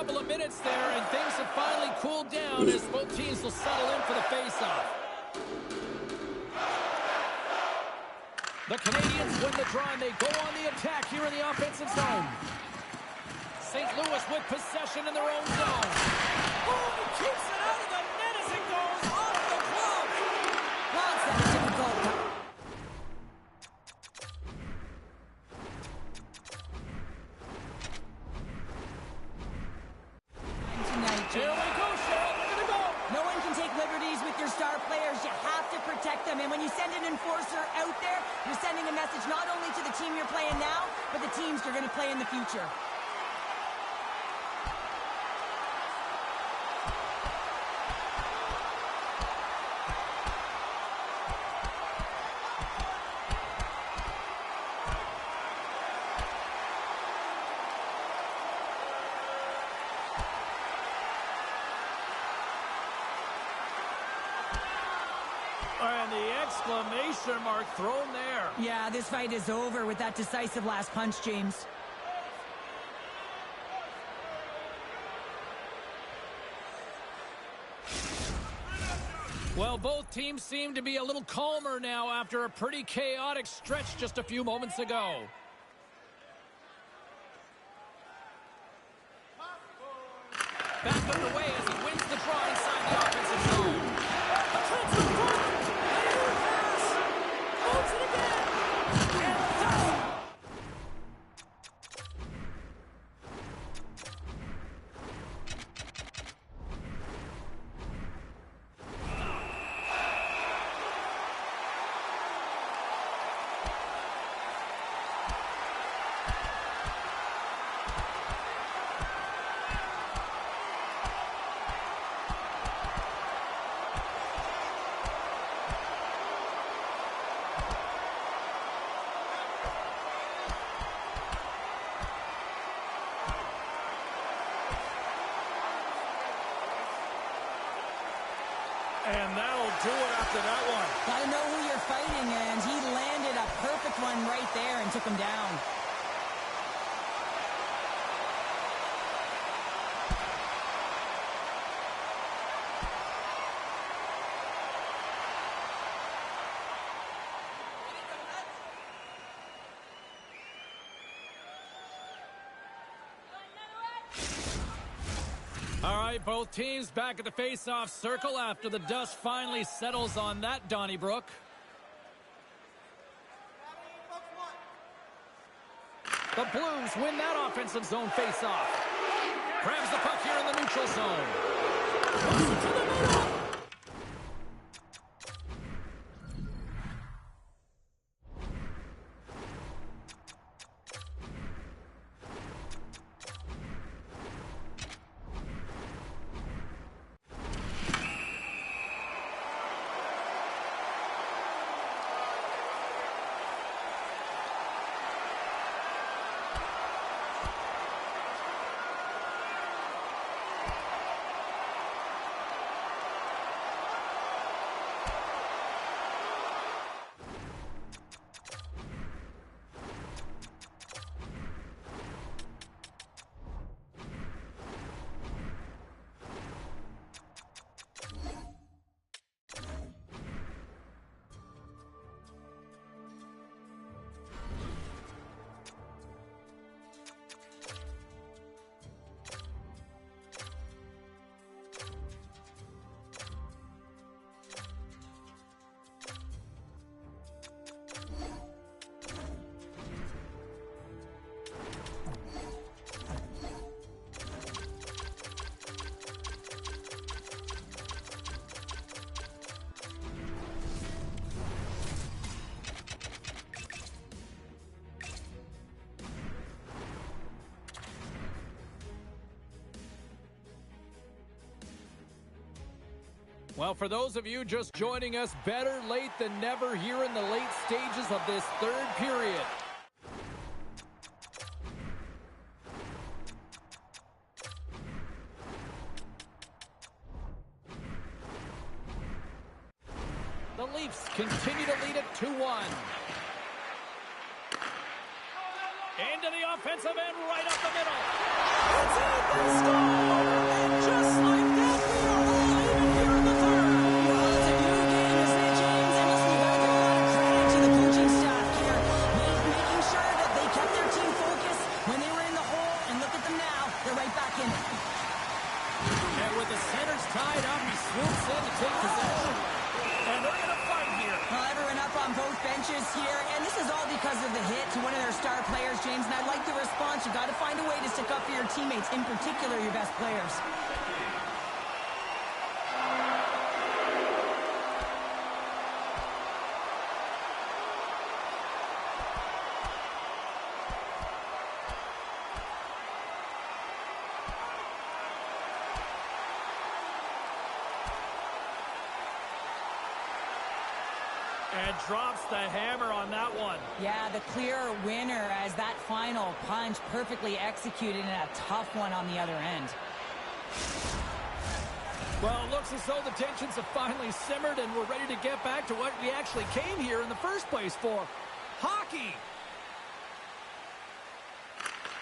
couple of minutes there, and things have finally cooled down as both teams will settle in for the face-off. The Canadians win the draw, and they go on the attack here in the offensive zone. St. Louis with possession in their own zone. Oh, he keeps it out of the net as it goes off the glove. That's that difficult. Here we go, Cheryl. We're going to go. No one can take liberties with your star players. You have to protect them. And when you send an enforcer out there, you're sending a message not only to the team you're playing now, but the teams you're going to play in the future. And the exclamation mark thrown there. Yeah, this fight is over with that decisive last punch, James. Well, both teams seem to be a little calmer now after a pretty chaotic stretch just a few moments ago. Back underway as he wins the draw inside the offensive zone. And that'll do it after that one. Gotta know who you're fighting, and he landed a perfect one right there and took him down. All right, both teams back at the face-off circle after the dust finally settles on that Donnybrook. The Blues win that offensive zone face-off. Grabs the puck here in the neutral zone. Puts it to the middle. Well, for those of you just joining us, better late than never here in the late stages of this third period. The Leafs continue to lead it 2-1. Into the offensive end, right up the middle. It's in the score! And just like that, we are all even here in the third. Well, it's a new game, isn't it, James? And listen, you got to give a lot of credit to the coaching staff here, making sure that they kept their team focused when they were in the hole. And look at them now. They're right back in it. And with the centers tied up, he swoops in to take possession. And they're going to fight here. Well, everyone up on both benches here, and this is all because of the hit to one of their star players, James, and I like the response. You got to find a way to stick up for your teammates, in particular your best players. And drops the hammer on that one. Yeah, the clear winner as that final punch perfectly executed and a tough one on the other end. Well, it looks as though the tensions have finally simmered and we're ready to get back to what we actually came here in the first place for. Hockey!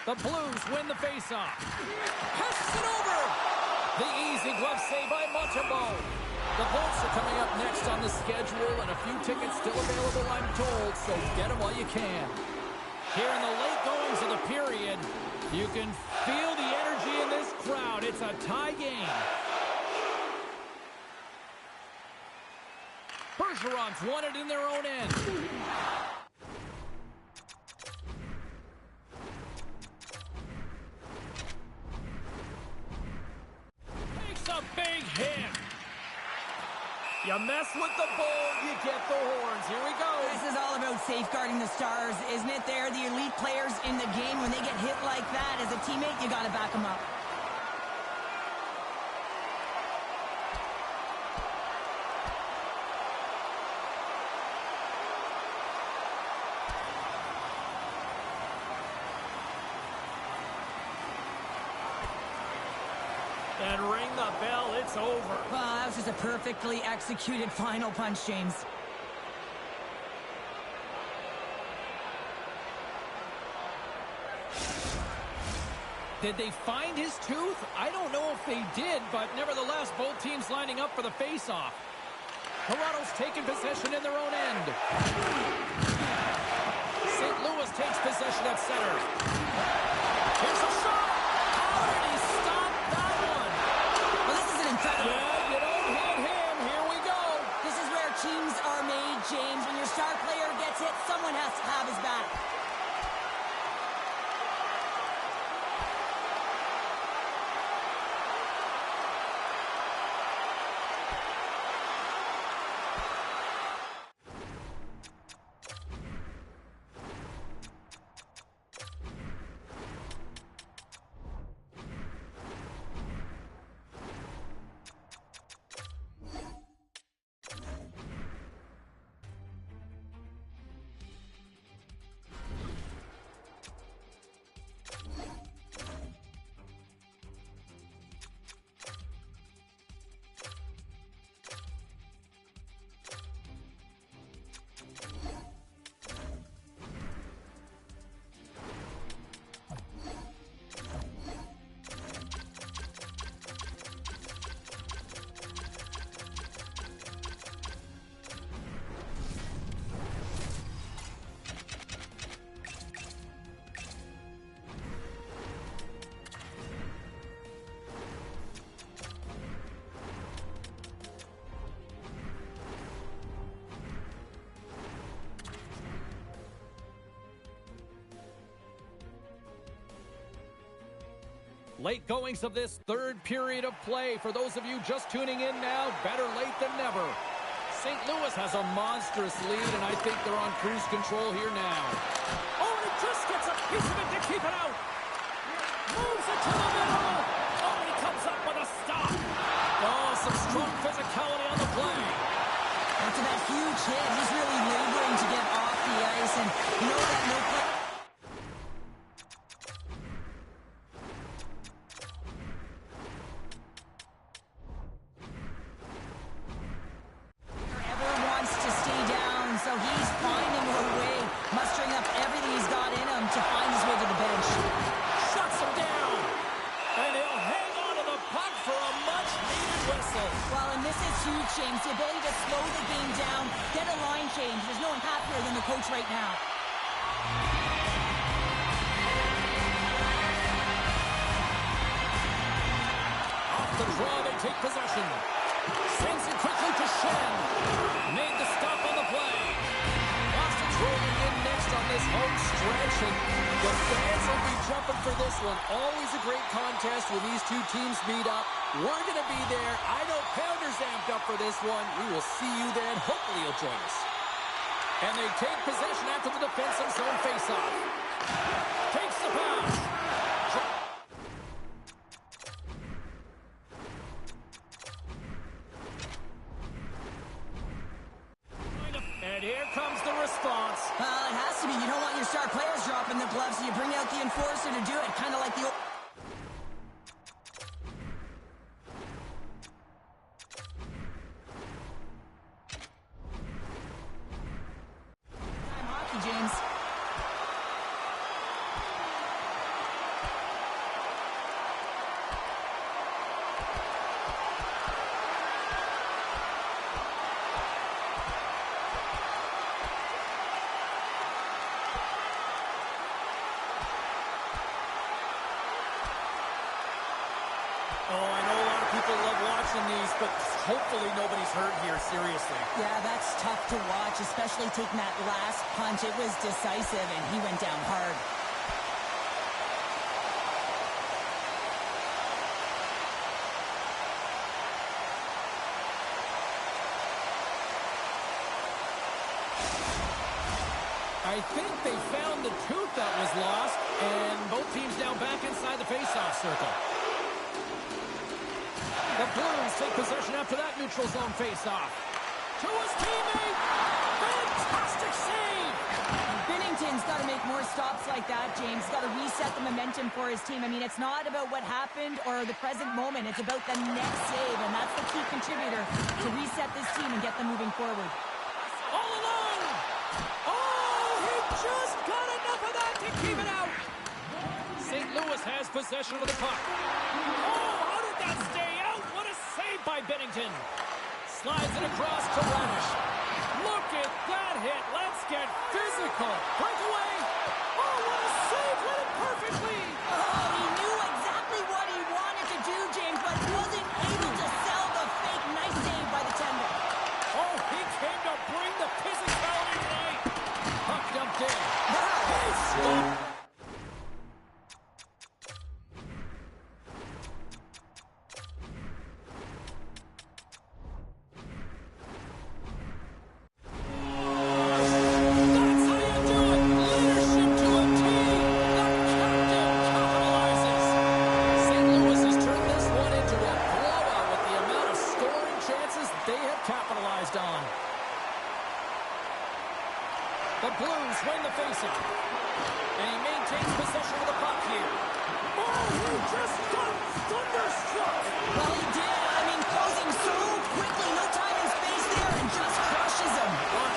The Blues win the faceoff. Passes it over! The easy glove save by Montembeault. The Bolts are coming up next on the schedule, and a few tickets still available, I'm told, so get them while you can. Here in the late goings of the period, you can feel the energy in this crowd. It's a tie game. Bergeron's won it in their own end. Takes a big hit. You mess with the bull, you get the horns. Here we go. This is all about safeguarding the stars, isn't it? They're the elite players in the game. When they get hit like that, as a teammate, you got to back them up. And ring the bell, it's over. Well, that was just a perfectly executed final punch, James. Did they find his tooth? I don't know if they did, but nevertheless, both teams lining up for the face-off. Toronto's taking possession in their own end. St. Louis takes possession at center. Here's a shot! How did he stop that one? Well, this is an incredible... Yeah, you don't hit him. Here we go. This is where teams are made, James. When your star player gets hit, someone has to have his back. Late goings of this third period of play. For those of you just tuning in now, better late than never. St. Louis has a monstrous lead, and I think they're on cruise control here now. Oh, and he just gets a piece of it to keep it out. Moves it to the middle. Oh, and he comes up with a stop. Oh, some strong physicality on the play. After that huge hit, he's really laboring to get off the ice, and you know that no play... So he's finding a way, mustering up everything he's got in him to find his way happier than the coach right now. Off the draw, they take possession. Sends it quickly to Shen. Made the stop on the play. Boston's rolling in next on this home stretch, and the fans will be jumping for this one. Always a great contest when these two teams meet up. We're going to be there. I know Pounders amped up for this one. We will see you then. Hopefully you'll join us. And they take possession after the defensive zone faceoff. Takes the pass. And here comes the response. Well, it has to be. You don't want your star players dropping the gloves, so you bring out the enforcer to do it. Kind of like the old... time hockey, James. Oh, I know a lot of people love watching these, but hopefully nobody's hurt here, seriously. Yeah, that's tough to watch, especially taking that last punch. It was decisive, and he went down hard. I think they found the tooth that was lost, and both teams now back inside the face-off circle. The Blues take possession after that neutral zone face-off. To his teammate! Fantastic save! Binnington's got to make more stops like that, James. Got to reset the momentum for his team. I mean, it's not about what happened or the present moment. It's about the next save, and that's the key contributor to reset this team and get them moving forward. All alone! Oh, he just got enough of that to keep it out! St. Louis has possession of the puck. Oh, how did that stay out? What a save by Binnington. Slides it across to Radish. Look at that hit. Let's get physical. Breakaway. Oh, what a save. Read it perfectly. Oh, he knew exactly what he wanted to do, James, but wasn't able to sell the fake. Nice save by the tender. Oh, he came to bring the physicality tonight. Puck dumped in. He stopped. The Blues win the faceoff. And he maintains possession of the puck here. Oh, he just got thunderstruck. Well, he did. I mean, closing so quickly. No time and space there, and just crushes him. Oh,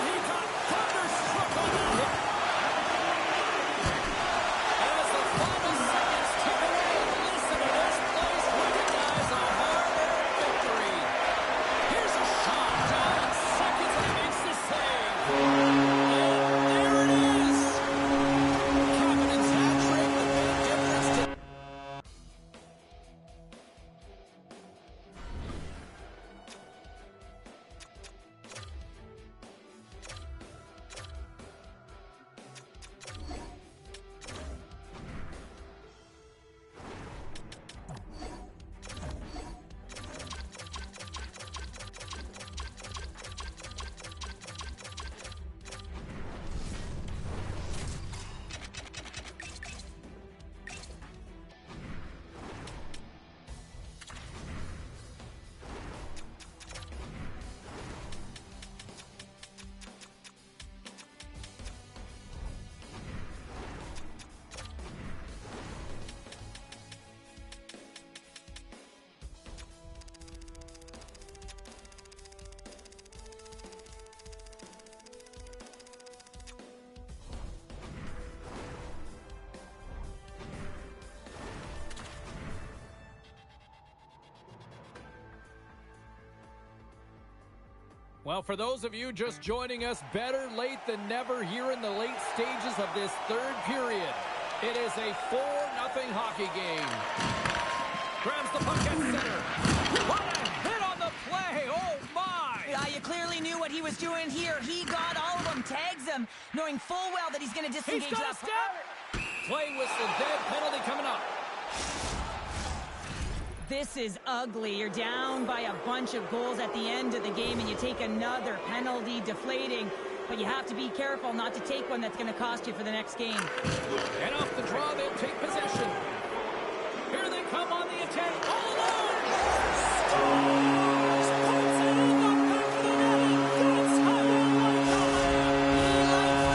he got thunderstruck on that hit. As the final seconds tick away, listen to this place recognize a hard-earned victory. Here's a shot. John seconds and he makes the save. And there it is. Captain's hat trick, the big difference. Well, for those of you just joining us, better late than never here in the late stages of this third period. It is a 4-0 hockey game. Grabs the puck at center. What a hit on the play! Oh, my! Yeah, you clearly knew what he was doing here. He got all of them, tags them, knowing full well that he's going to disengage. He's got a step! Play whistle, dead, penalty coming up. This is ugly. You're down by a bunch of goals at the end of the game, and you take another penalty, deflating. But you have to be careful not to take one that's going to cost you for the next game. And off the draw, they'll take possession. Here they come on the attack. All alone! Scores! Puts it in the back of the net. That's how you like the land. He likes the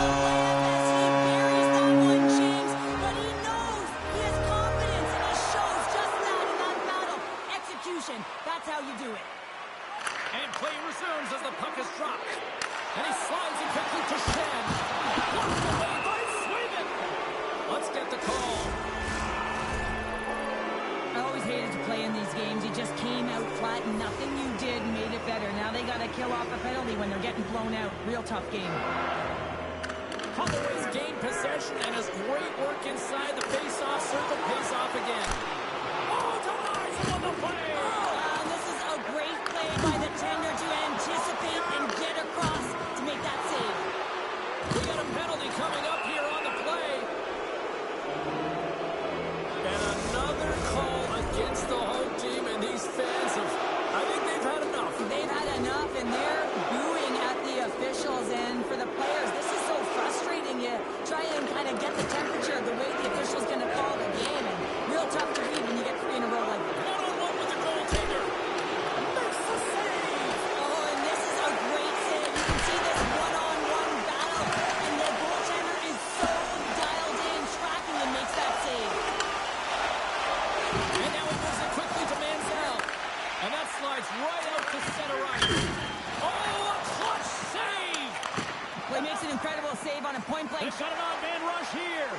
land as he buries that one, James. But he knows he has confidence, and he shows just that in that battle. Execution. That's how you do it. And play resumes as the puck is dropped. And he slides it quickly to Shen. Blocked away by Sweden. Let's get the call. I always hated to play in these games. You just came out flat, and nothing you did made it better. Now they got to kill off a penalty when they're getting blown out. Real tough game. Holloway's gained possession, and his great work inside the face-off circle pays off again. Oh, denies him on the play. This is a great play by the tender to anticipate and get across to make that save. We got a penalty coming up here on the play. And another call against the home team, and these fans have, I think they've had enough. They've had enough, and they're booing at the officials. And for the players, this is so frustrating. You try and kind of get the temperature of the way the official's going to call the game, and real tough to read when you get 3 in a row like that. One-on-one with the goaltender. Makes the save. Oh, and this is a great save. You can see this one-on-one battle, and the goaltender is so dialed in, tracking and makes that save. And now he moves it quickly to Manziel. And that slides right out to center ice. Oh, a clutch save! Well, he makes an incredible save on a point-blank. They've got an on-man rush here.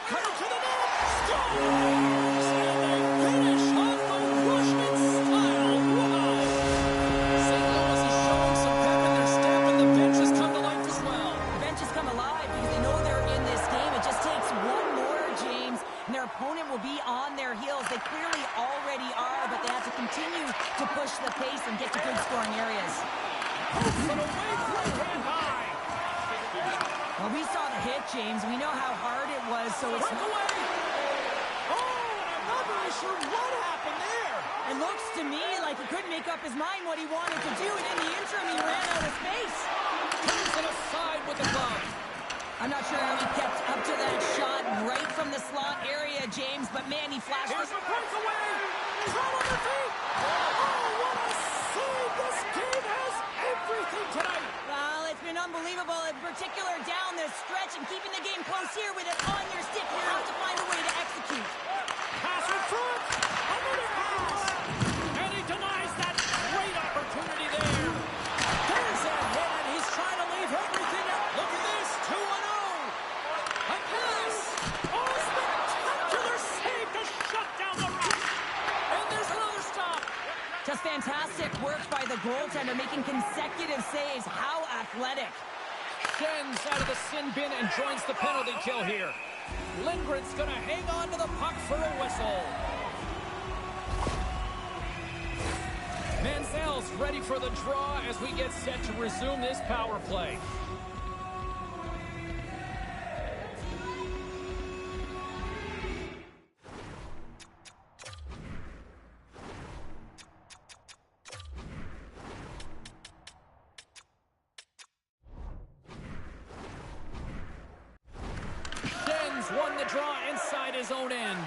Cut it to the net. Scores! And they finish on the Rushman style. Wow! St. Louis is showing some pep in their step, and the bench has come to life as well. The bench has come alive because they know they're in this game. It just takes one more, James, and their opponent will be on their heels. They clearly already are, but they have to continue to push the pace and get to good scoring areas. Pokes it away, right hand high. Well, we saw the hit, James. We know how hard it was, so it's... Breakaway. Oh, and I'm not really sure what happened there. It looks to me like he couldn't make up his mind what he wanted to do, and in the interim, he ran out of space. Turns it aside with the glove. I'm not sure how he kept up to that shot right from the slot area, James, but man, he flashed... Here's a breakaway. Caught on the feet. Oh, what a save. This game has everything tonight. Well, it's been unbelievable, in particular down this stretch, and keeping the game close here with it on your stick. You have to find a way to execute. Pass in front. Another pass. And he denies that great opportunity there. There's that hit, and he's trying to leave everything up. Look at this, 2-0. A pass. Oh, spectacular save to shut down the rush. And there's another stop. Just fantastic work by the goaltender, making consecutive saves. How athletic. Shen's out of the sin bin and joins the penalty kill here. Lindgren's going to hang on to the puck for a whistle. Manziel's ready for the draw as we get set to resume this power play. Won the draw inside his own end.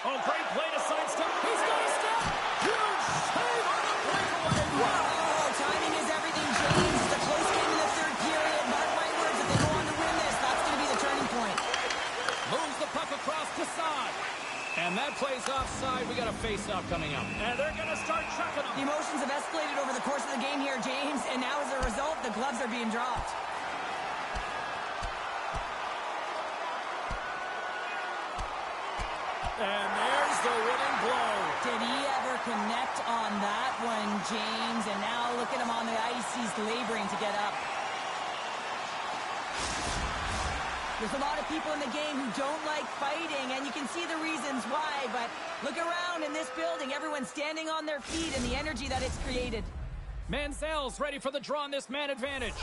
Oh, great play to sidestep. He's got a step. Huge save on the breakaway. Wow, timing is everything, James. It's a close game in the third period. Mark my words, if they go on to win this, that's going to be the turning point. Moves the puck across to Saad. And that plays offside. We got a face-off coming up. And they're going to start chucking them. The emotions have escalated over the course of the game here, James, and now as a result, the gloves are being dropped. And there's the winning blow. Did he ever connect on that one, James? And now look at him on the ice. He's laboring to get up. There's a lot of people in the game who don't like fighting, and you can see the reasons why, but look around in this building. Everyone's standing on their feet and the energy that it's created. Manziel's ready for the draw on this man advantage.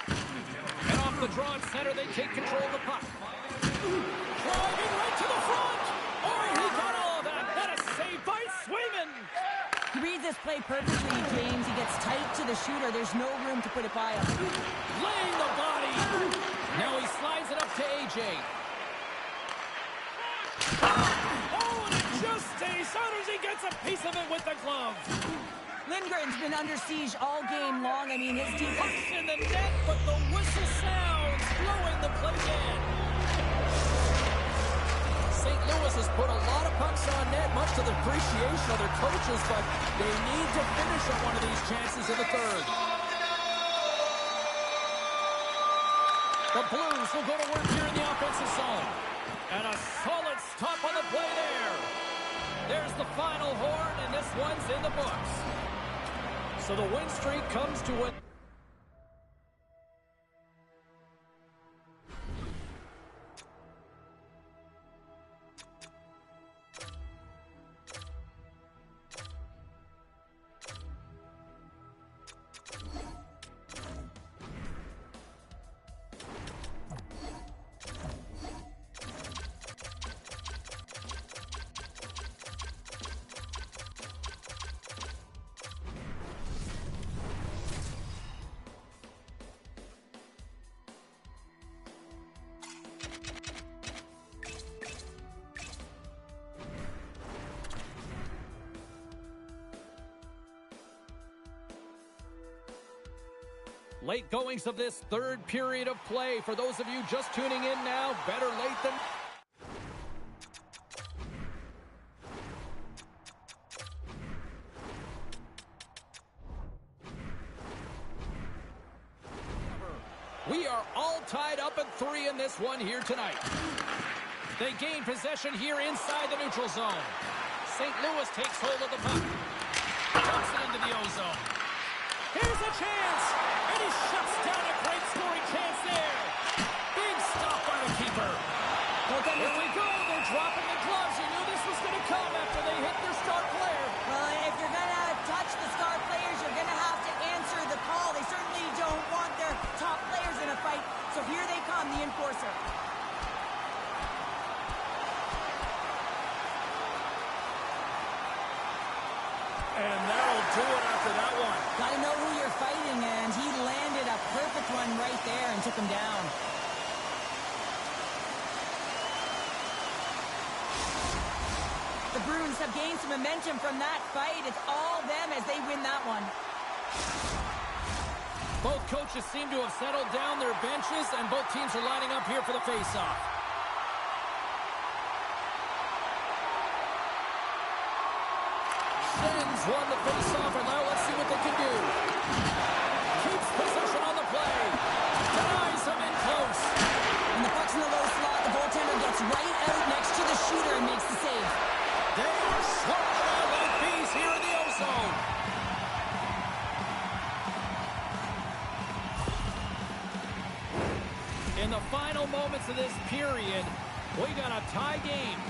And off the draw at center, they take control of the puck. Driving right to the front. Oh, he got all of that. That is saved by Swayman. He reads this play perfectly, James. He gets tight to the shooter. There's no room to put it by him. Laying the body. Now he slides it up to AJ. Oh, and it just stays out as he gets a piece of it with the glove. Lindgren's been under siege all game long. I mean, his team Puck's in the net, but the whistle sounds, blowing the play in. St. Louis has put a lot of pucks on net, much to the appreciation of their coaches, but they need to finish on one of these chances in the third. The Blues will go to work here in the offensive zone. And a solid stop on the play there. There's the final horn, and this one's in the books. So the win streak comes to an late goings of this third period of play. For those of you just tuning in now, better late than... We are all tied up at 3 in this one here tonight. They gain possession here inside the neutral zone. St. Louis takes hold of the puck. Dumps it into the O-zone. Here's a chance, and he shuts down a great scoring chance there. Big stop by the keeper. Here we go, they're dropping the gloves. You knew this was going to come after they hit their star player. Well, if you're going to touch the star players, you're going to have to answer the call. They certainly don't want their top players in a fight. So here they come, the enforcer. And that'll do it after that one. Got to know who you're fighting, and he landed a perfect one right there and took him down. The Bruins have gained some momentum from that fight. It's all them as they win that one. Both coaches seem to have settled down their benches, and both teams are lining up here for the face-off. Sens won the face-off, and now let's see what they can do. Keeps possession on the play. Denies him in close. When the puck's in the low slot, the goaltender gets right out next to the shooter and makes the save. They are swarming around like bees here in the O-zone. In the final moments of this period, we got a tie game.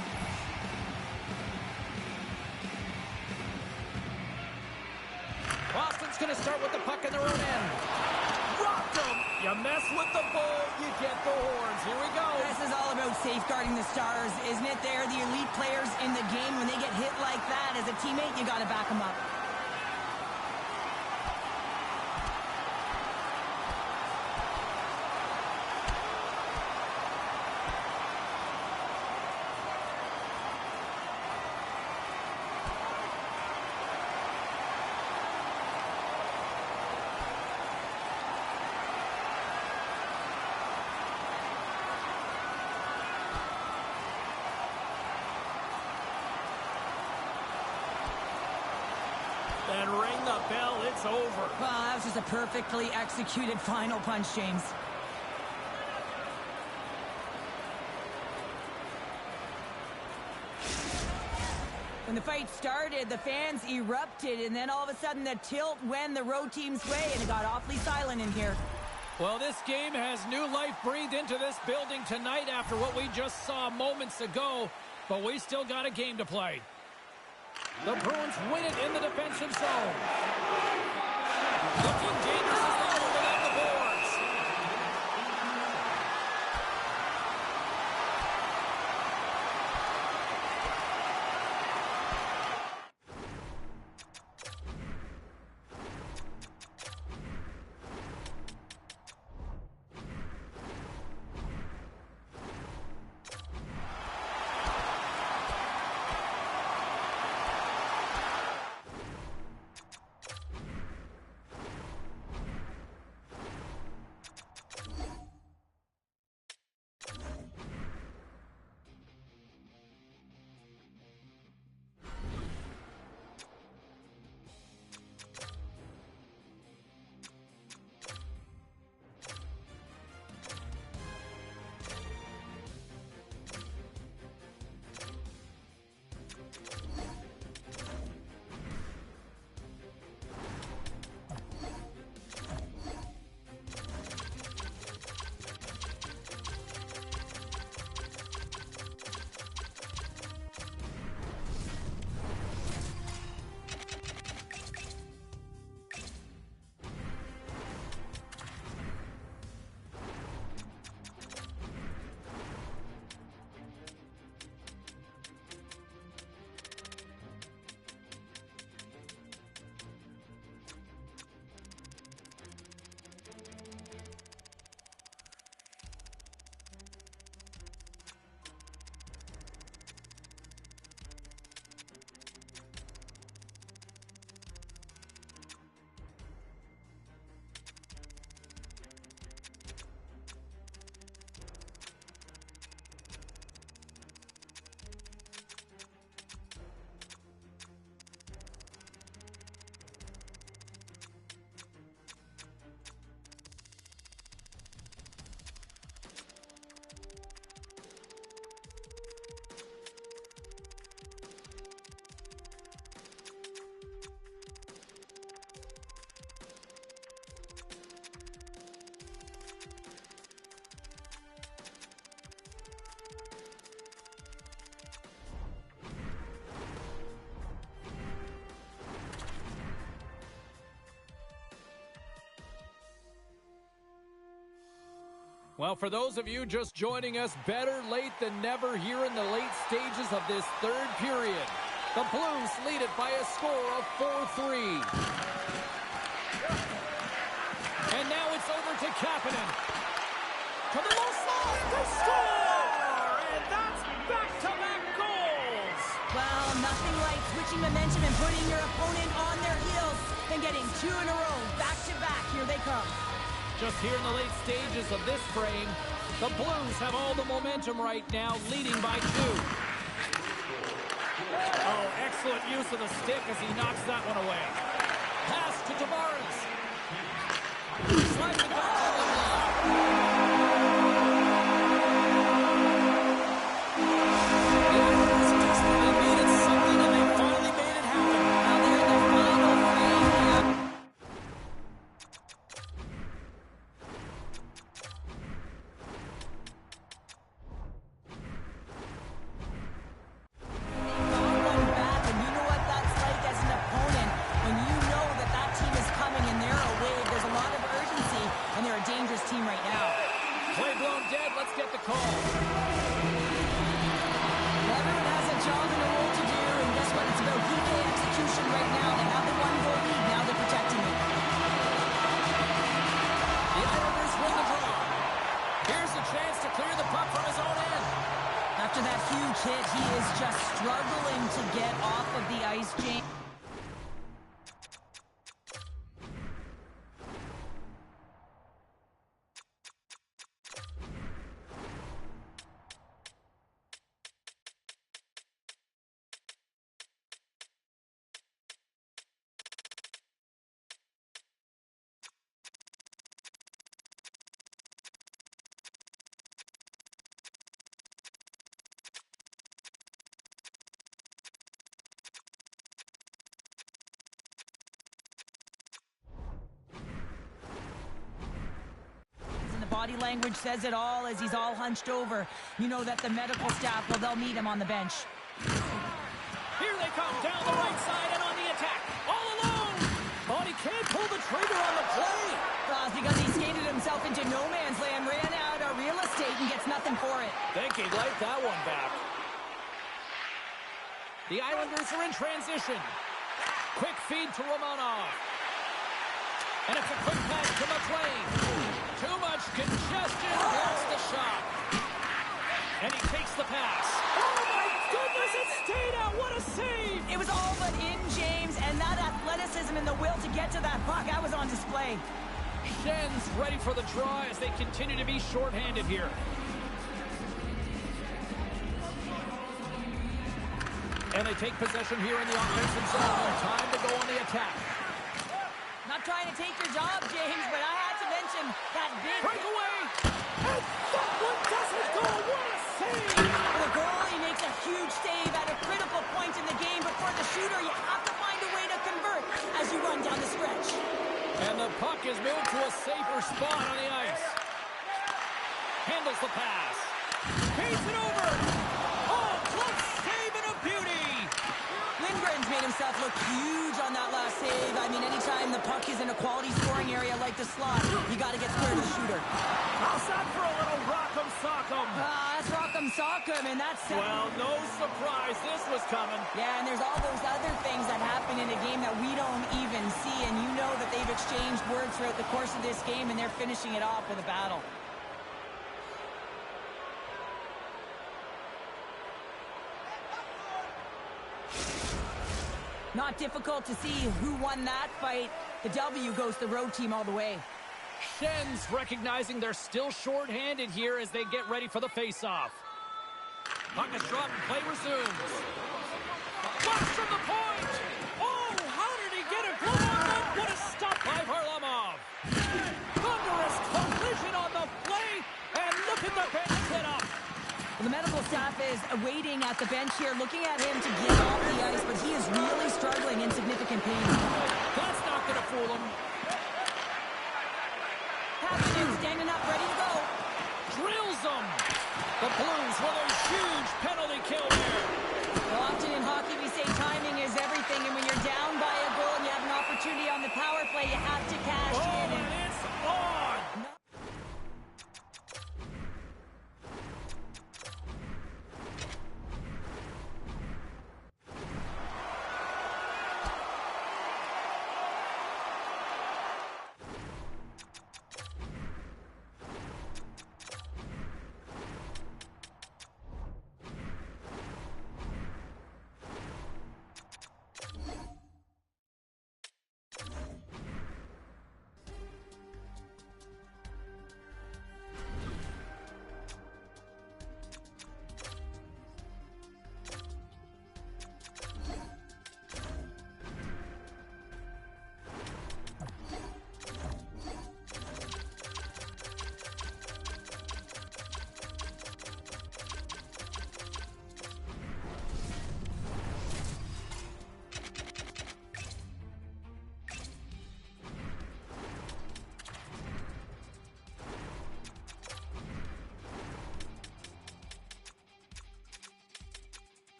Boston's going to start with the puck in their own end. Rocked him. You mess with the bull, you get the horns. Here we go. This is all about safeguarding the Stars, isn't it? They're the elite players in the game. When they get hit like that, as a teammate, you got to back them up. And ring the bell, it's over. Well, that was just a perfectly executed final punch, James. When the fight started, the fans erupted, and then all of a sudden the tilt went the road team's way, and it got awfully silent in here. Well, this game has new life breathed into this building tonight after what we just saw moments ago, but we still got a game to play. The Bruins win it in the defensive zone. Looking dangerous as they move it up the boards. Well, for those of you just joining us, better late than never here in the late stages of this third period. The Blues lead it by a score of 4-3. And now it's over to Kapanen. To the low slot, they score! And that's back-to-back goals! Well, nothing like switching momentum and putting your opponent on their heels and getting two in a row, back-to-back. Here they come. Just here in the late stages of this frame, the Blues have all the momentum right now, leading by 2. Oh, excellent use of the stick as he knocks that one away. Pass to Tavares. Slides it back to the They needed something, and they finally made it happen. Now they're in the final frame here. When body language says it all as he's all hunched over. You know that the medical staff, well, they'll meet him on the bench. Here they come down the right side and on the attack. All alone. But he can't pull the trigger on the play. Because he skated himself into no man's land, ran out of real estate and gets nothing for it. Think he'd like that one back. The Islanders are in transition. Quick feed to Romanov. And it's a quick pass to McLean. Too much congestion. Blocks the shot. And he takes the pass. Oh, my goodness, it stayed out. What a save. It was all but in, James, and that athleticism and the will to get to that puck, that was on display. Schen's ready for the draw as they continue to be shorthanded here. And they take possession here in the offensive zone. Time to go on the attack. Not trying to take your job, James, but I had to mention that big breakaway. And that one doesn't go. What a save! For the goalie makes a huge save at a critical point in the game, but for the shooter, you have to find a way to convert as you run down the stretch. And the puck is moved to a safer spot on the ice. Handles the pass. Paints it over. Oh, close save and a beauty. Lindgren's made himself look huge on that last save. I mean, anytime the puck is in a quality scoring area like the slot, you got to get square to the shooter. How's that for a little rock'em sock'em? That's rock'em sock'em, and that's... Well, no surprise this was coming. Yeah, and there's all those other things that happen in a game that we don't even see, and you know that they've exchanged words throughout the course of this game, and they're finishing it off with a battle. Not difficult to see who won that fight. The W goes the road team all the way. Schen's recognizing they're still short-handed here as they get ready for the face-off. Puck is dropped and play resumes. Box from the point! Oh, how did he get a glove on that? What a stop by Varlamov! Thunderous collision on the play, and look at the bench set up! The medical staff is waiting at the bench here, looking at him to get off the ice, but he is really struggling in significant pain. That's not going to fool him. Captain standing up, ready to go. Drills him. The Blues with a huge penalty kill there. Well, often in hockey we say timing is everything, and when you're down by a goal and you have an opportunity on the power play, you have to cash in. And it's on.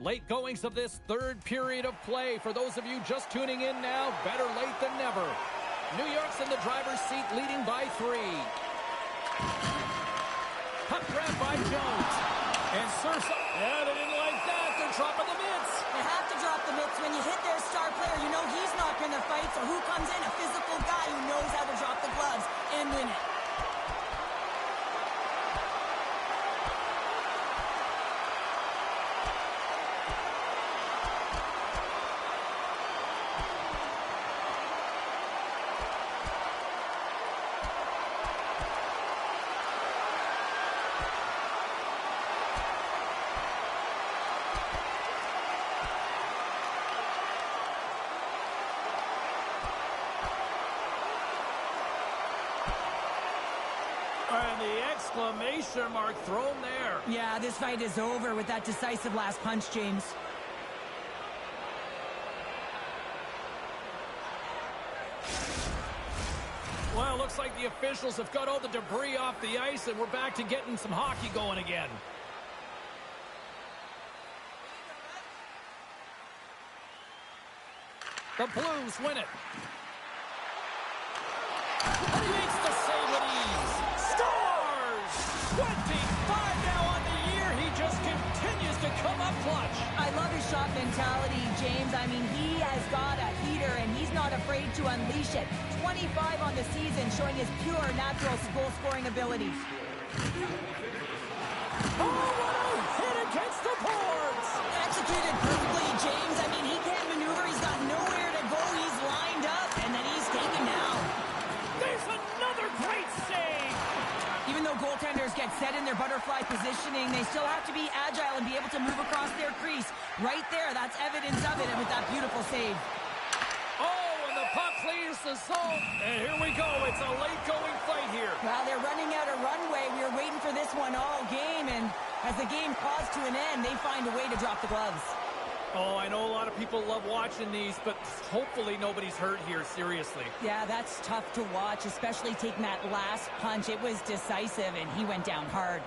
Late goings of this third period of play. For those of you just tuning in now, better late than never. New York's in the driver's seat, leading by 3. Puck grab by Jones. And Sursa. Yeah, they didn't like that. They're dropping the mitts. You have to drop the mitts when you hit their star player. You know he's not going to fight, so who comes in? A physical guy who knows how to drop the gloves and win it. the exclamation mark thrown there. Yeah, this fight is over with that decisive last punch, James. Well, looks like the officials have got all the debris off the ice, and we're back to getting some hockey going again. The Blues win it. And he makes the save with ease. Scores! 25 now on the year. He just continues to come up clutch. I love his shot mentality, James. I mean, he has got a heater, and he's not afraid to unleash it. 25 on the season, showing his pure, natural goal-scoring abilities. Oh, what a hit against the boards! Executed perfectly, James. I mean, he can't maneuver. He's got nowhere to go. He's lined up, and then he's taken down. There's another great save! Even though goaltenders get set in their butterfly positioning, they still have to be agile and be able to move across their crease. Right there, that's evidence of it, and with that beautiful save. Oh, and the puck clears the zone. And here we go. It's a late-going fight here. Well, they're running out of runway. We were waiting for this one all game, and as the game draws to an end, they find a way to drop the gloves. Oh, I know a lot of people love watching these, but hopefully nobody's hurt here, seriously. Yeah, that's tough to watch, especially taking that last punch. It was decisive, and he went down hard.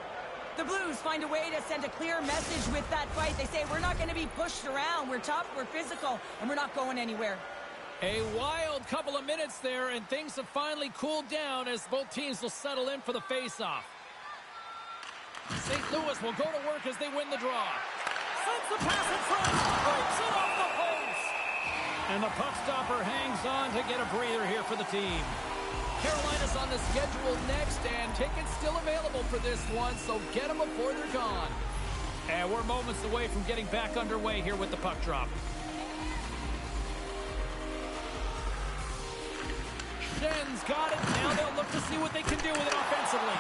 The Blues find a way to send a clear message with that fight. They say, we're not going to be pushed around. We're tough, we're physical, and we're not going anywhere. A wild couple of minutes there, and things have finally cooled down as both teams will settle in for the face-off. St. Louis will go to work as they win the draw. Sends the pass in front, breaks it off the post. And the puck stopper hangs on to get a breather here for the team. Carolina's on the schedule next, and tickets still available for this one, so get them before they're gone. And we're moments away from getting back underway here with the puck drop. Shen's got it. Now they'll look to see what they can do with it offensively.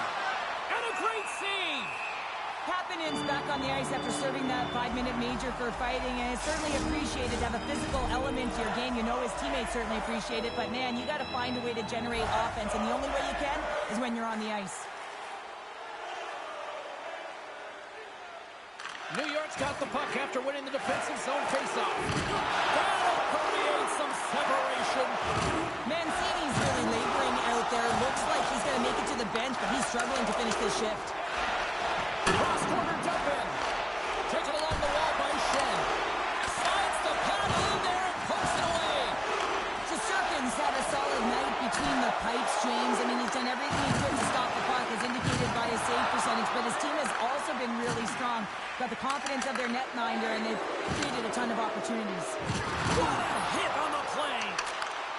And a great save! Kapanen's back on the ice after serving that 5-minute major for fighting, and it's certainly appreciated to have a physical element to your game. You know his teammates certainly appreciate it, but man, you got to find a way to generate offense, and the only way you can is when you're on the ice. New York's got the puck after winning the defensive zone faceoff. That'll create some separation. Mancini's really laboring out there. Looks like he's going to make it to the bench, but he's struggling to finish this shift. Cross-corner dump in. Taken along the wall by Shen. Slides the pad in there and pokes it away. Shesterkin's had a solid night between the pipes, James. I mean, he's done everything he could to stop the puck, as indicated by his save percentage, but his team has also been really strong. Got the confidence of their netminder, and they've created a ton of opportunities. What a hit on the play.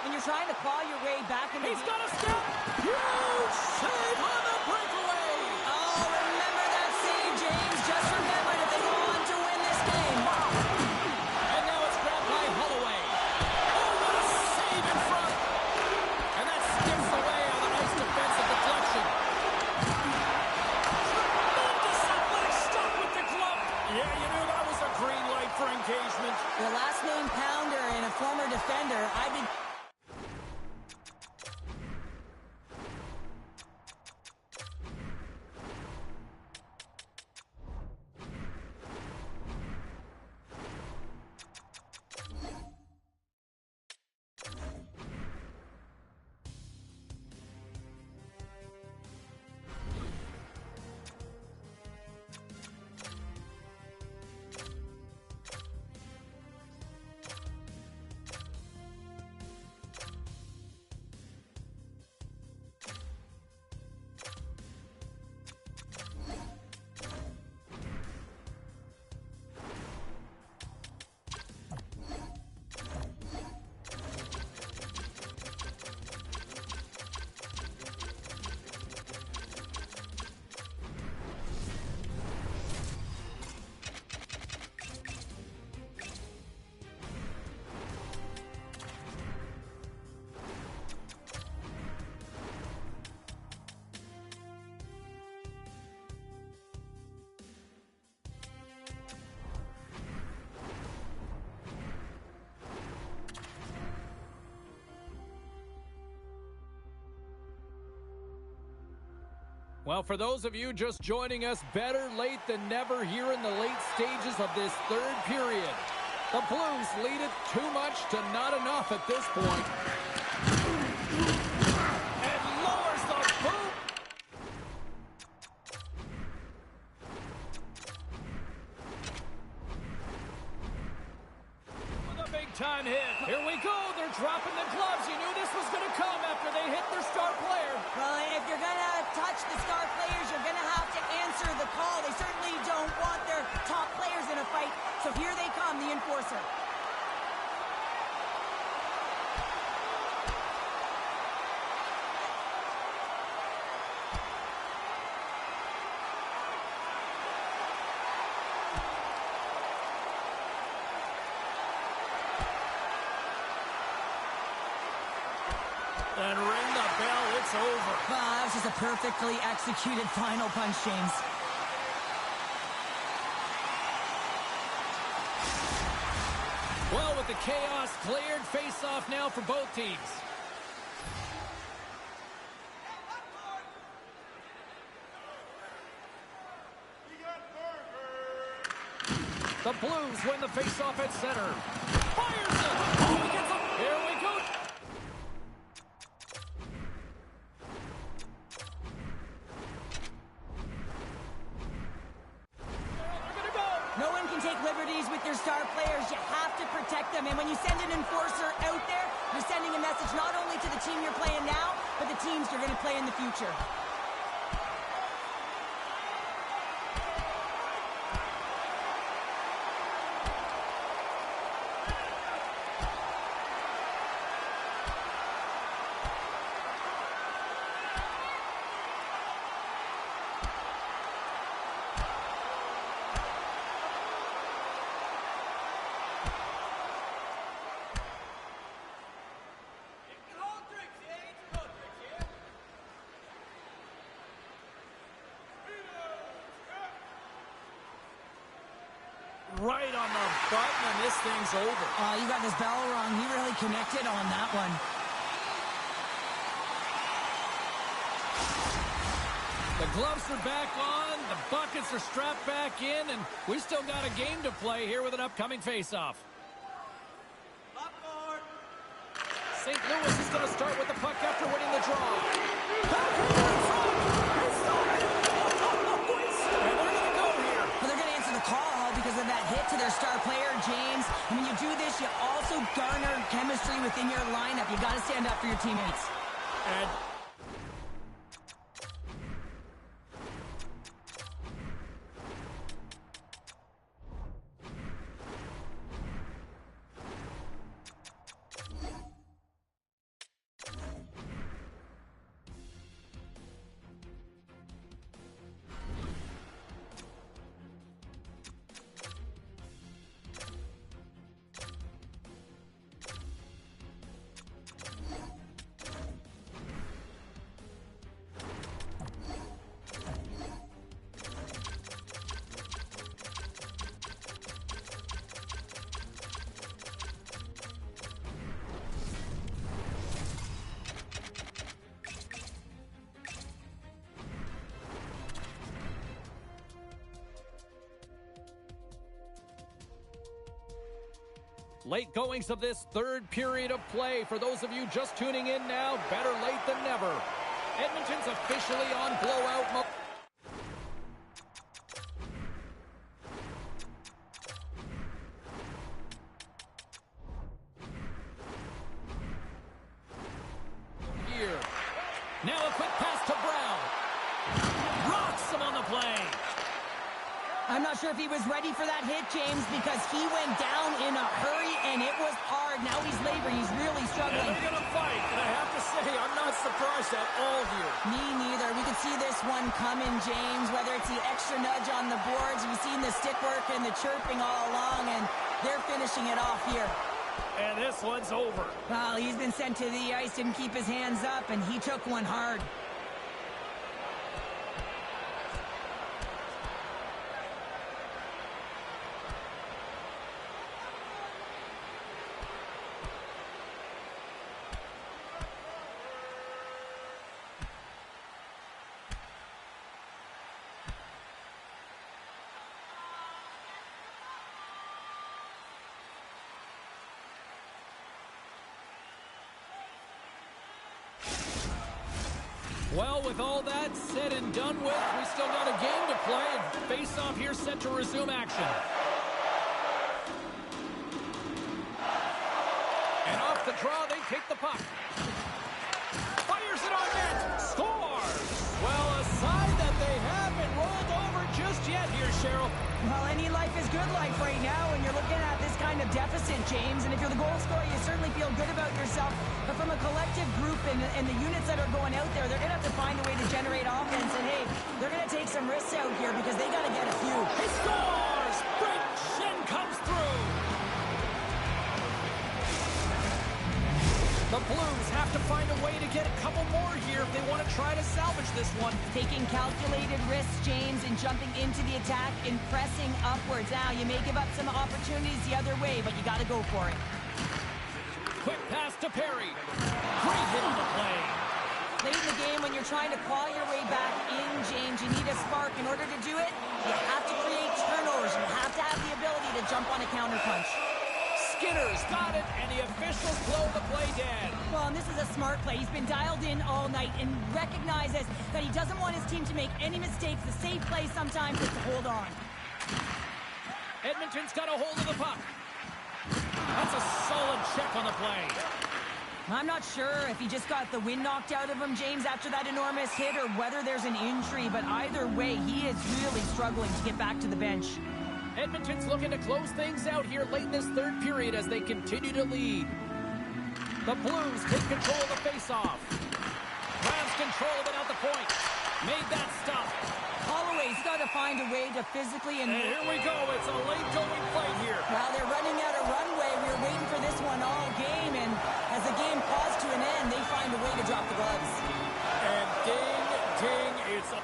When you're trying to claw your way back in the He's got a step. Huge save on the breakaway. Oh, remember that save, James. Just remember that they go on to win this game. And now it's grabbed by Holloway. Oh, what a save in front. And that skips away on a nice defensive deflection. Tremendous athletic stop with the glove. Yeah, you knew that was a green light for engagement. The last name Pounder and a former defender. Well, for those of you just joining us, better late than never here in the late stages of this third period. The Blues lead it too much to not enough at this point. And lowers the boot. With a big-time hit. Here we go. They're dropping the gloves. You knew this was going to come after they hit their star player. Well, if you're going to touch the star players, you're going to have to answer the call. They certainly don't want their top players in a fight. So here they come, the enforcer. And ring the bell, it's over. Well, that was just a perfectly executed final punch, James. Well, with the chaos cleared, face-off now for both teams. The Blues win the face-off at center. Fires it! Oh, he gets him! Here we go! No one can take liberties with your star players. You have to protect them. And when you send an enforcer out there, you're sending a message not only to the team you're playing now, but the teams you're going to play in the future. Right on the button, and this thing's over. You got this bell wrong. He really connected on that one. The gloves are back on, the buckets are strapped back in, and we still got a game to play here with an upcoming face-off. St. Louis is going to start with the puck after winning the draw. And they're going to go here. Well, they're going to answer the call because of that hit to their star player, James. And when you do this, you also garner chemistry within your lineup. You got to stand up for your teammates. And late goings of this third period of play. For those of you just tuning in now, better late than never. Edmonton's officially on blowout mode. Here. Now a quick pass to Brown. Rocks him on the play. I'm not sure if he was ready for that hit, James, because he went down in a hurry, and it was hard. Now he's laboring. He's really struggling. And they're going to fight, and I have to say, I'm not surprised at all here. Me neither. We could see this one coming, James, whether it's the extra nudge on the boards. We've seen the stick work and the chirping all along, and they're finishing it off here. And this one's over. Well, he's been sent to the ice, didn't keep his hands up, and he took one hard. Well, with all that said and done with, we still got a game to play, and face-off here set to resume action. And off the draw, they take the puck. Fires it on net. Scores! Well, a sign that they haven't rolled over just yet here, Cheryl. Well, any life is good life right now when you're looking at this kind of deficit, James. And if you're the goal scorer, you certainly feel good about yourself. But from a collective group and the units that are going out there, they're going to have to find a way to generate offense. And, hey, they're going to take some risks out here because they got to get a few. He scores! Big Shin comes through. The Blues have to find a way to get a couple more here if they want to try to salvage this one. Taking calculated risks, James, and jumping into the attack and pressing upwards. Now, you may give up some opportunities the other way, but you got to go for it. Quick pass to Perry. Great hit on the play. Late in the game, when you're trying to claw your way back in, James, you need a spark. In order to do it, you have to create turnovers. You have to have the ability to jump on a counterpunch. Skinner's got it, and the officials blow the play dead. Well, and this is a smart play. He's been dialed in all night and recognizes that he doesn't want his team to make any mistakes. The safe play sometimes is to hold on. Edmonton's got a hold of the puck. That's a solid check on the play. I'm not sure if he just got the wind knocked out of him, James, after that enormous hit, or whether there's an injury. But either way, he is really struggling to get back to the bench. Edmonton's looking to close things out here late in this third period as they continue to lead. The Blues take control of the faceoff. Grabs control of it at the point. Made that stop. Holloway's got to find a way to physically... And here we go. It's a late-going fight here. Well, they're running out of runway. We were waiting for this one all game, and as the game paused to an end, they find a way to drop the gloves. And ding, ding, it's a...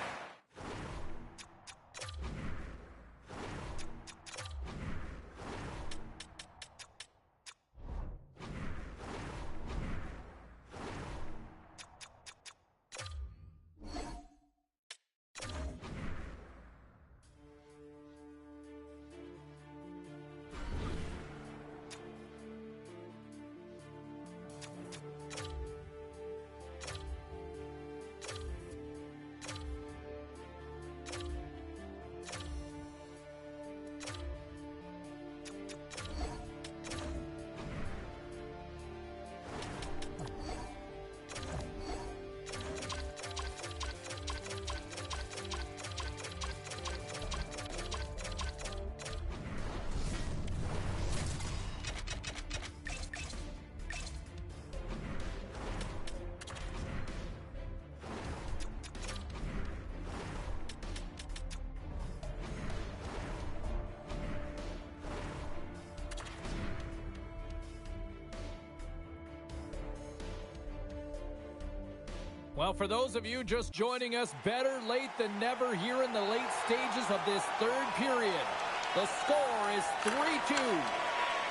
Well, for those of you just joining us, better late than never here in the late stages of this third period. The score is 3-2.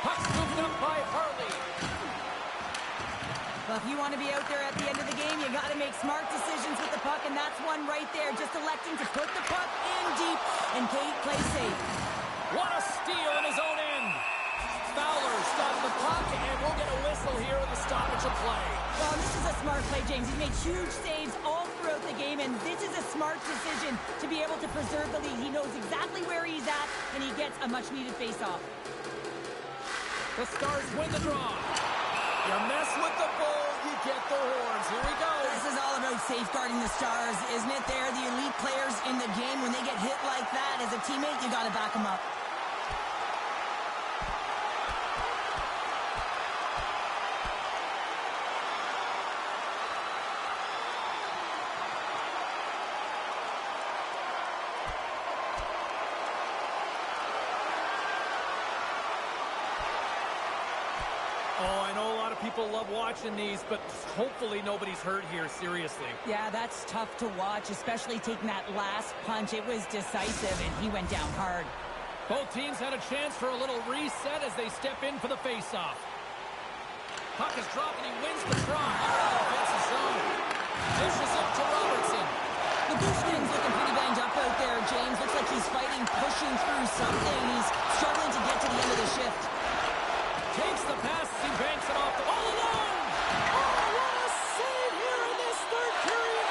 Puck scooped up by Harley. Well, if you want to be out there at the end of the game, you got to make smart decisions with the puck, and that's one right there, just electing to put the puck in deep and play safe. What a steal in his own end. Fowler stopped the puck, and we'll get a whistle here in the stoppage of play. Well, this is a smart play, James. He's made huge saves all throughout the game, and this is a smart decision to be able to preserve the lead. He knows exactly where he's at, and he gets a much-needed face-off. The Stars win the draw. You mess with the bull, you get the horns. Here we go. This is all about safeguarding the Stars, isn't it? They're the elite players in the game. When they get hit like that, as a teammate, you got to back them up. Oh, I know a lot of people love watching these, but hopefully nobody's hurt here, seriously. Yeah, that's tough to watch, especially taking that last punch. It was decisive, and he went down hard. Both teams had a chance for a little reset as they step in for the faceoff. Puck is dropped, and he wins the try. Offensive zone. Dishes it to Robertson. The Bushkin's looking pretty banged up out there, James. Looks like he's fighting, pushing through something. He's struggling to get to the end of the shift. Takes the pass, he banks it off the all alone! Oh, what a save here in this third period!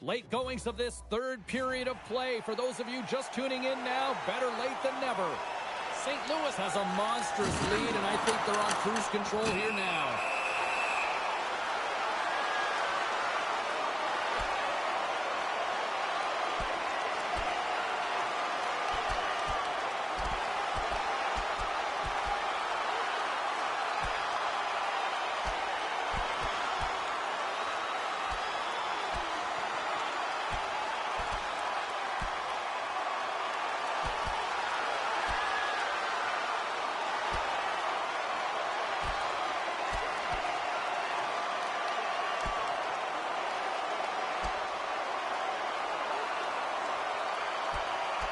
Late goings of this third period of play. For those of you just tuning in now, better late than never. St. Louis has a monstrous lead, and I think they're on cruise control here now.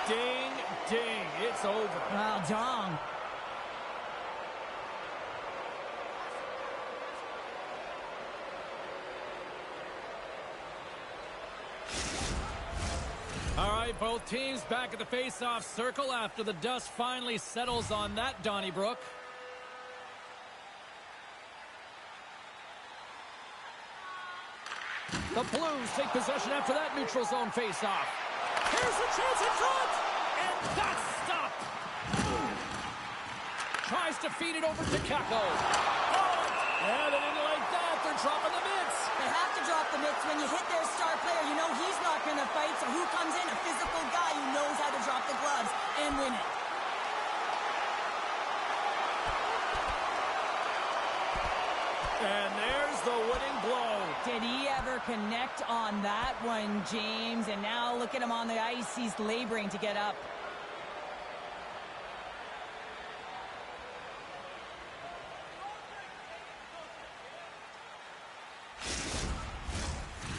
Ding, ding, it's over. Well, dong. All right, both teams back at the face-off circle after the dust finally settles on that, Donnybrook. The Blues take possession after that neutral zone face-off. Here's a chance in front, and that's stopped. Tries to feed it over to Kako. Oh, yeah, they didn't like that. They're dropping the mitts. They have to drop the mitts. When you hit their star player, you know he's not going to fight. So who comes in? A physical guy who knows how to drop the gloves and win it. And there's the winning blow. Did he ever connect on that one, James? And now look at him on the ice. He's laboring to get up.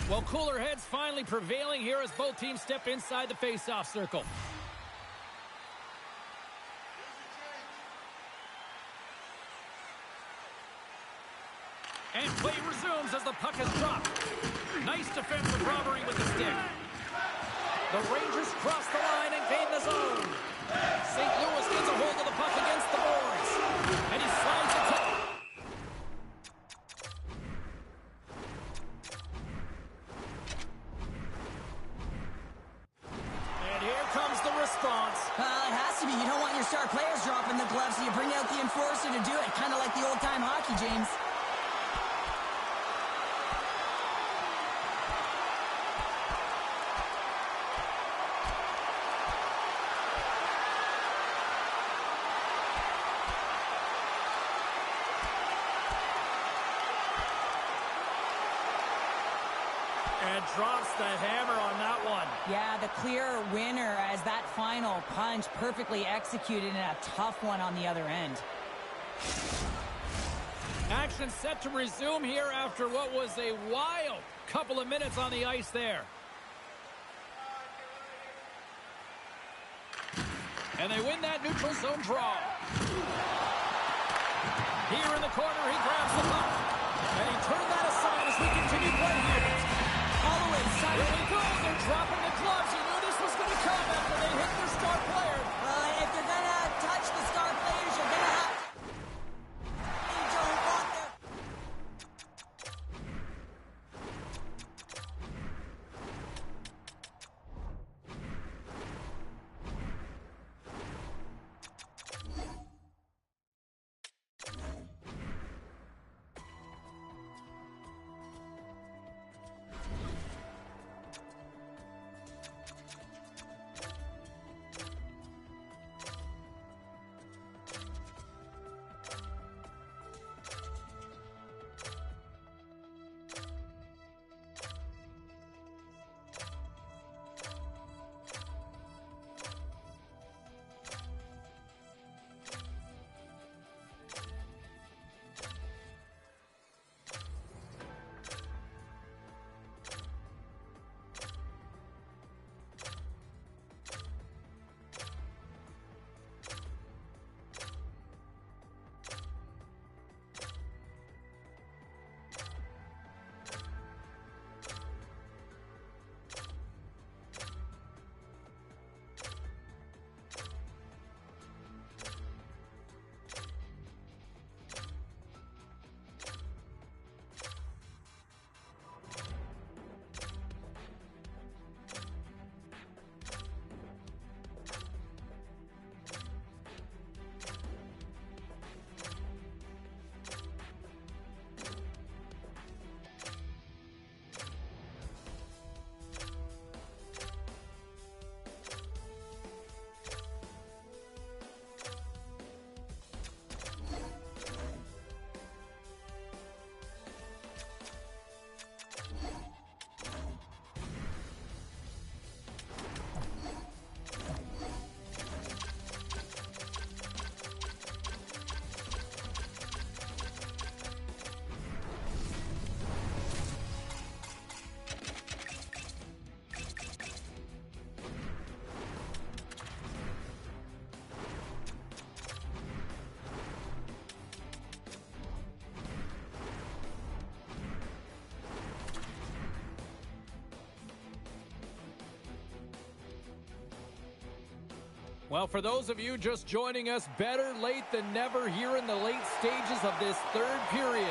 Well, cooler heads finally prevailing here as both teams step inside the face-off circle. And play resumes as the puck is dropped. Nice defensive robbery with the stick. The Rangers cross the line and gain the zone. St. Louis gets a hold of the puck against the boards. And he slides it home. And here comes the response. It has to be. You don't want your star players dropping the gloves, so you bring out the enforcer to do it. Kind of like the old-time hockey, James. And drops the hammer on that one. Yeah, the clear winner as that final punch perfectly executed and a tough one on the other end. Action set to resume here after what was a wild couple of minutes on the ice there. And they win that neutral zone draw. Here in the corner, he grabs the puck. And he turned that aside as we continue play here. Here we go. They're dropping the gloves. You knew this was going to come after they hit their star player. If you're going to touch the star players, you're going to have to. You don't want them. Well, for those of you just joining us, better late than never here in the late stages of this third period.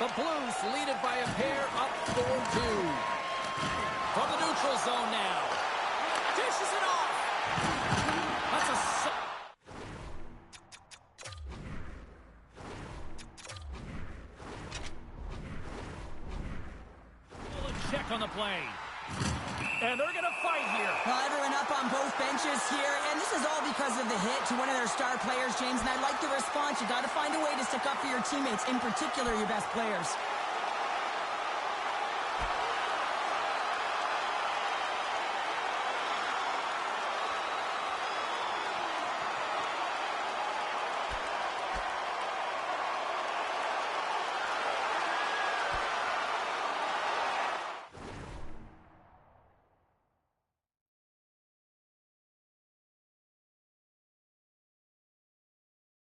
The Blues lead it by a pair, up 4-2. From the neutral zone now. Dishes it off. That's a... check on the play. And they're going to fight here. Well, everyone up on both benches here, and this is all because of the hit to one of their star players, James, and I like the response. You got to find a way to stick up for your teammates, in particular your best players.